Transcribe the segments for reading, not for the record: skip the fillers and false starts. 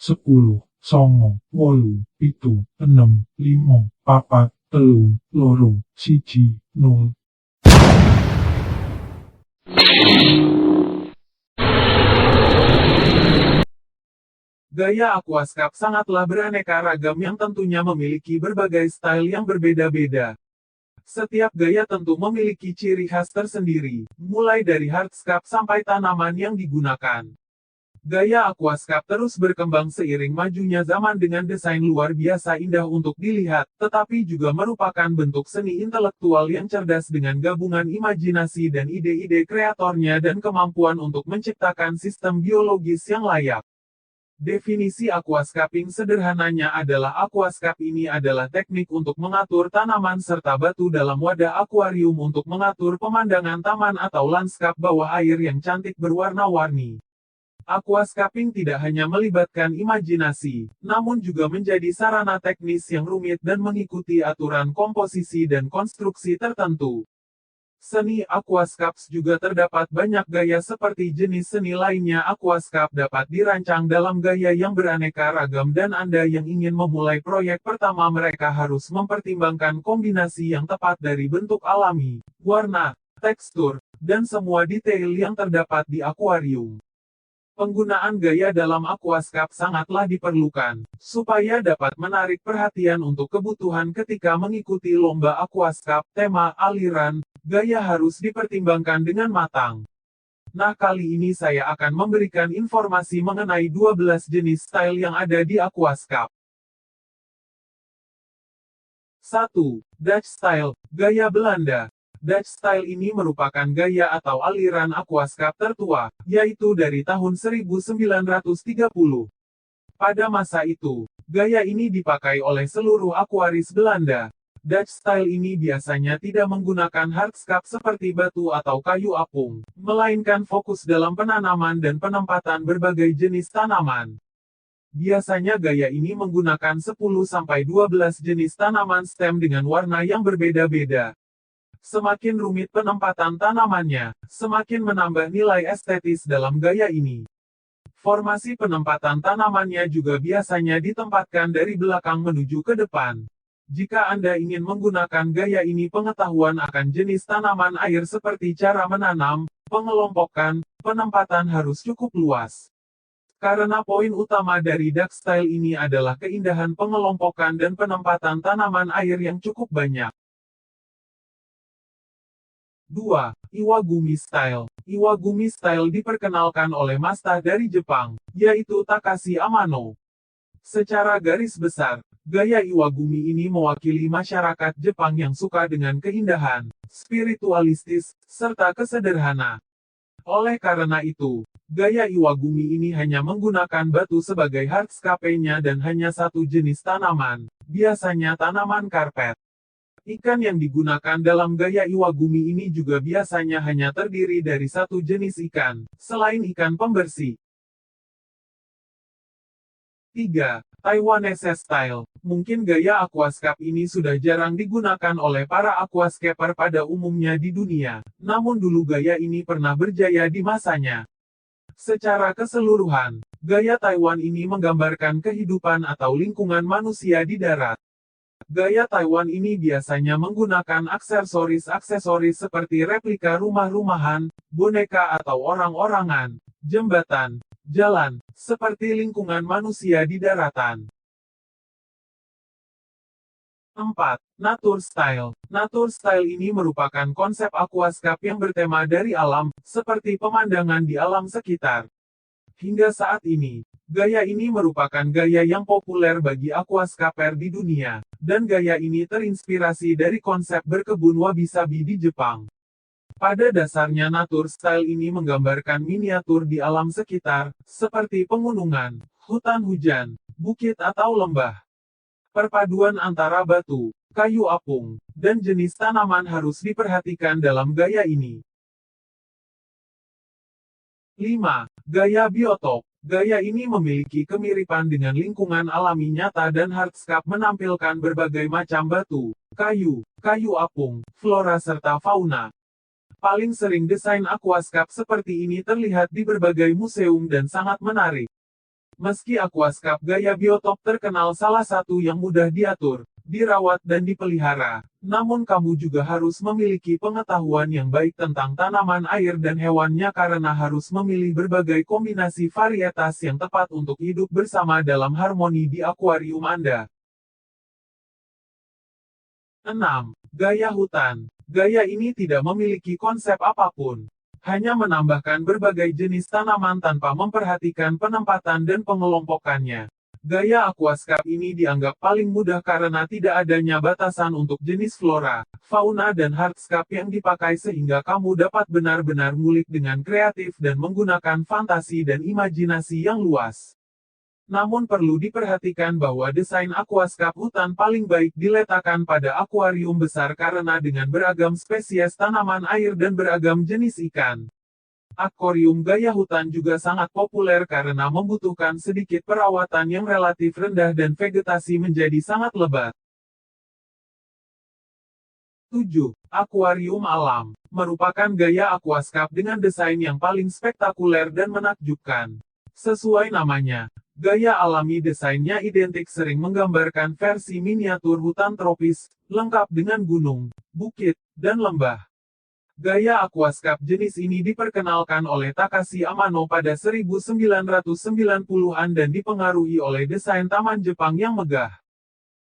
10, 9, 8, 7, 6, 5, 4, 3, 2, 1, 0. Gaya aquascape sangatlah beraneka ragam yang tentunya memiliki berbagai style yang berbeda-beda. Setiap gaya tentu memiliki ciri khas tersendiri, mulai dari hardscape sampai tanaman yang digunakan. Gaya aquascape terus berkembang seiring majunya zaman dengan desain luar biasa indah untuk dilihat, tetapi juga merupakan bentuk seni intelektual yang cerdas dengan gabungan imajinasi dan ide-ide kreatornya dan kemampuan untuk menciptakan sistem biologis yang layak. Definisi aquascaping sederhananya adalah aquascape ini adalah teknik untuk mengatur tanaman serta batu dalam wadah akuarium untuk mengatur pemandangan taman atau lanskap bawah air yang cantik berwarna-warni. Aquascaping tidak hanya melibatkan imajinasi, namun juga menjadi sarana teknis yang rumit dan mengikuti aturan komposisi dan konstruksi tertentu. Seni aquascapes juga terdapat banyak gaya seperti jenis seni lainnya. Aquascape dapat dirancang dalam gaya yang beraneka ragam dan Anda yang ingin memulai proyek pertama mereka harus mempertimbangkan kombinasi yang tepat dari bentuk alami, warna, tekstur, dan semua detail yang terdapat di akuarium. Penggunaan gaya dalam aquascape sangatlah diperlukan, supaya dapat menarik perhatian untuk kebutuhan ketika mengikuti lomba aquascape. Tema, aliran, gaya harus dipertimbangkan dengan matang. Nah, kali ini saya akan memberikan informasi mengenai 12 jenis style yang ada di aquascape. 1. Dutch Style, gaya Belanda. Dutch Style ini merupakan gaya atau aliran aquascape tertua, yaitu dari tahun 1930. Pada masa itu, gaya ini dipakai oleh seluruh akuaris Belanda. Dutch Style ini biasanya tidak menggunakan hardscape seperti batu atau kayu apung, melainkan fokus dalam penanaman dan penempatan berbagai jenis tanaman. Biasanya gaya ini menggunakan 10-12 jenis tanaman stem dengan warna yang berbeda-beda. Semakin rumit penempatan tanamannya, semakin menambah nilai estetis dalam gaya ini. Formasi penempatan tanamannya juga biasanya ditempatkan dari belakang menuju ke depan. Jika Anda ingin menggunakan gaya ini, pengetahuan akan jenis tanaman air seperti cara menanam, pengelompokan, penempatan harus cukup luas. Karena poin utama dari Dutch Style ini adalah keindahan pengelompokan dan penempatan tanaman air yang cukup banyak. 2. Iwagumi Style. Iwagumi Style diperkenalkan oleh master dari Jepang, yaitu Takashi Amano. Secara garis besar, gaya Iwagumi ini mewakili masyarakat Jepang yang suka dengan keindahan, spiritualistis, serta kesederhana. Oleh karena itu, gaya Iwagumi ini hanya menggunakan batu sebagai hardscape-nya dan hanya satu jenis tanaman, biasanya tanaman karpet. Ikan yang digunakan dalam gaya Iwagumi ini juga biasanya hanya terdiri dari satu jenis ikan, selain ikan pembersih. 3. Taiwanese Style. Mungkin gaya aquascape ini sudah jarang digunakan oleh para aquascaper pada umumnya di dunia, namun dulu gaya ini pernah berjaya di masanya. Secara keseluruhan, gaya Taiwan ini menggambarkan kehidupan atau lingkungan manusia di darat. Gaya Taiwan ini biasanya menggunakan aksesoris-aksesoris seperti replika rumah-rumahan, boneka atau orang-orangan, jembatan, jalan, seperti lingkungan manusia di daratan. 4. Nature Style. Nature Style ini merupakan konsep aquascape yang bertema dari alam, seperti pemandangan di alam sekitar. Hingga saat ini, gaya ini merupakan gaya yang populer bagi aquascaper di dunia, dan gaya ini terinspirasi dari konsep berkebun wabi-sabi di Jepang. Pada dasarnya nature style ini menggambarkan miniatur di alam sekitar, seperti pegunungan, hutan hujan, bukit atau lembah. Perpaduan antara batu, kayu apung, dan jenis tanaman harus diperhatikan dalam gaya ini. 5. Gaya biotop. Gaya ini memiliki kemiripan dengan lingkungan alami nyata dan hardscape menampilkan berbagai macam batu, kayu, kayu apung, flora serta fauna. Paling sering desain aquascape seperti ini terlihat di berbagai museum dan sangat menarik. Meski aquascape gaya biotop terkenal salah satu yang mudah diatur, dirawat dan dipelihara, namun kamu juga harus memiliki pengetahuan yang baik tentang tanaman air dan hewannya karena harus memilih berbagai kombinasi varietas yang tepat untuk hidup bersama dalam harmoni di akuarium Anda. 6. Gaya hutan. Gaya ini tidak memiliki konsep apapun. Hanya menambahkan berbagai jenis tanaman tanpa memperhatikan penempatan dan pengelompokannya. Gaya aquascape ini dianggap paling mudah karena tidak adanya batasan untuk jenis flora, fauna dan hardscape yang dipakai sehingga kamu dapat benar-benar ngulik dengan kreatif dan menggunakan fantasi dan imajinasi yang luas. Namun perlu diperhatikan bahwa desain aquascape hutan paling baik diletakkan pada akuarium besar karena dengan beragam spesies tanaman air dan beragam jenis ikan. Akuarium gaya hutan juga sangat populer karena membutuhkan sedikit perawatan yang relatif rendah dan vegetasi menjadi sangat lebat. 7. Akuarium alam merupakan gaya aquascape dengan desain yang paling spektakuler dan menakjubkan. Sesuai namanya, gaya alami desainnya identik sering menggambarkan versi miniatur hutan tropis, lengkap dengan gunung, bukit, dan lembah. Gaya aquascape jenis ini diperkenalkan oleh Takashi Amano pada 1990-an dan dipengaruhi oleh desain taman Jepang yang megah.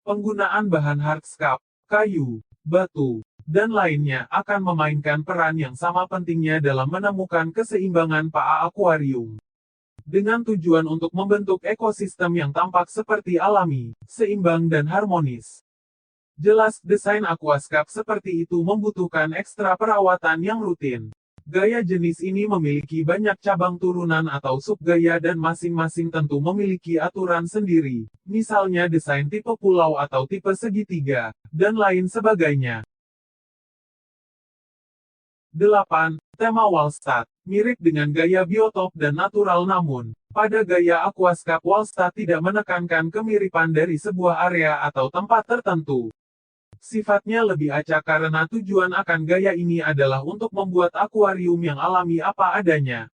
Penggunaan bahan hardscape, kayu, batu, dan lainnya akan memainkan peran yang sama pentingnya dalam menemukan keseimbangan PA akuarium. Dengan tujuan untuk membentuk ekosistem yang tampak seperti alami, seimbang dan harmonis. Jelas, desain aquascape seperti itu membutuhkan ekstra perawatan yang rutin. Gaya jenis ini memiliki banyak cabang turunan atau subgaya dan masing-masing tentu memiliki aturan sendiri, misalnya desain tipe pulau atau tipe segitiga, dan lain sebagainya. 8. Tema Wallstatt, mirip dengan gaya biotop dan natural namun, pada gaya aquascape Wallstatt tidak menekankan kemiripan dari sebuah area atau tempat tertentu. Sifatnya lebih acak karena tujuan akan gaya ini adalah untuk membuat akuarium yang alami apa adanya.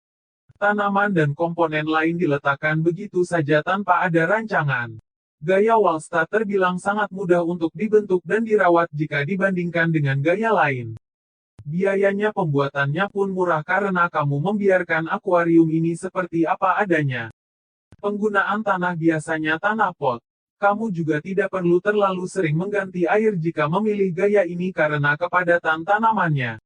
Tanaman dan komponen lain diletakkan begitu saja tanpa ada rancangan. Gaya Wallstatt terbilang sangat mudah untuk dibentuk dan dirawat jika dibandingkan dengan gaya lain. Biayanya pembuatannya pun murah karena kamu membiarkan akuarium ini seperti apa adanya. Penggunaan tanah biasanya tanah pot. Kamu juga tidak perlu terlalu sering mengganti air jika memilih gaya ini karena kepadatan tanamannya.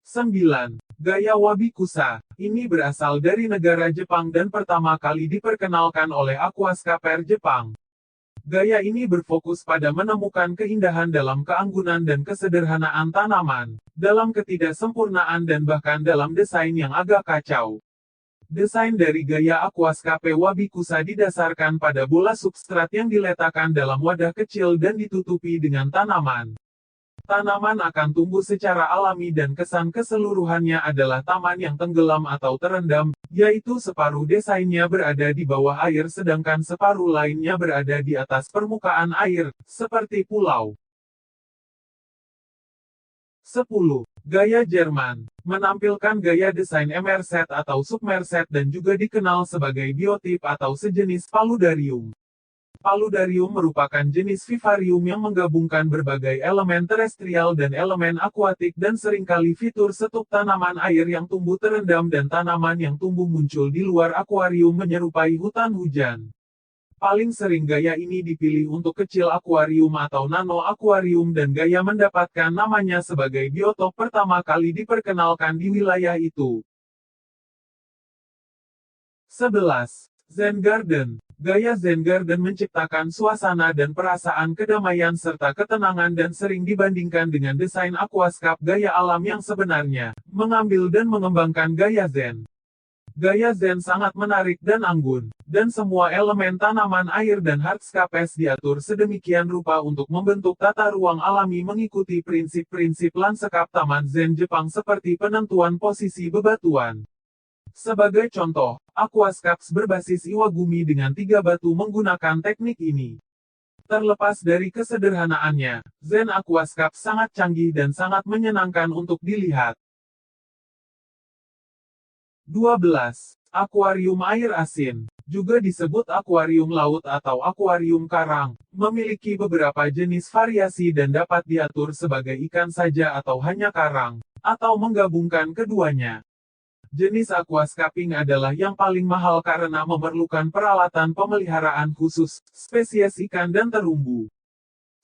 9. Gaya Wabikusa. Ini berasal dari negara Jepang dan pertama kali diperkenalkan oleh aquascaper Jepang. Gaya ini berfokus pada menemukan keindahan dalam keanggunan dan kesederhanaan tanaman, dalam ketidaksempurnaan dan bahkan dalam desain yang agak kacau. Desain dari gaya aquascape Wabikusa didasarkan pada bola substrat yang diletakkan dalam wadah kecil dan ditutupi dengan tanaman. Tanaman akan tumbuh secara alami dan kesan keseluruhannya adalah taman yang tenggelam atau terendam, yaitu separuh desainnya berada di bawah air sedangkan separuh lainnya berada di atas permukaan air, seperti pulau. 10. Gaya Jerman menampilkan gaya desain emerset atau submerset dan juga dikenal sebagai biotip atau sejenis paludarium. Paludarium merupakan jenis vivarium yang menggabungkan berbagai elemen terestrial dan elemen akuatik dan seringkali fitur setup tanaman air yang tumbuh terendam dan tanaman yang tumbuh muncul di luar akuarium menyerupai hutan hujan. Paling sering gaya ini dipilih untuk kecil akuarium atau nano akuarium dan gaya mendapatkan namanya sebagai biotop pertama kali diperkenalkan di wilayah itu. 11. Zen Garden. Gaya Zen Garden menciptakan suasana dan perasaan kedamaian serta ketenangan dan sering dibandingkan dengan desain aquascape gaya alam yang sebenarnya, mengambil dan mengembangkan gaya Zen. Gaya Zen sangat menarik dan anggun, dan semua elemen tanaman air dan hardscapes diatur sedemikian rupa untuk membentuk tata ruang alami mengikuti prinsip-prinsip lanskap Taman Zen Jepang seperti penentuan posisi bebatuan. Sebagai contoh, aquascapes berbasis Iwagumi dengan 3 batu menggunakan teknik ini. Terlepas dari kesederhanaannya, Zen Aquascape sangat canggih dan sangat menyenangkan untuk dilihat. 12. Akuarium air asin, juga disebut akuarium laut atau akuarium karang, memiliki beberapa jenis variasi dan dapat diatur sebagai ikan saja atau hanya karang, atau menggabungkan keduanya. Jenis aquascaping adalah yang paling mahal karena memerlukan peralatan pemeliharaan khusus, spesies ikan dan terumbu.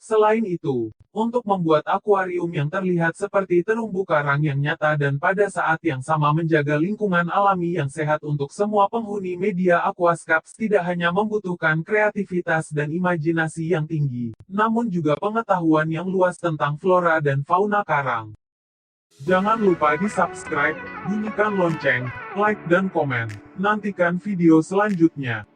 Selain itu, untuk membuat akuarium yang terlihat seperti terumbu karang yang nyata dan pada saat yang sama menjaga lingkungan alami yang sehat untuk semua penghuni media aquascapes tidak hanya membutuhkan kreativitas dan imajinasi yang tinggi, namun juga pengetahuan yang luas tentang flora dan fauna karang. Jangan lupa di-subscribe, bunyikan lonceng, like dan komen. Nantikan video selanjutnya.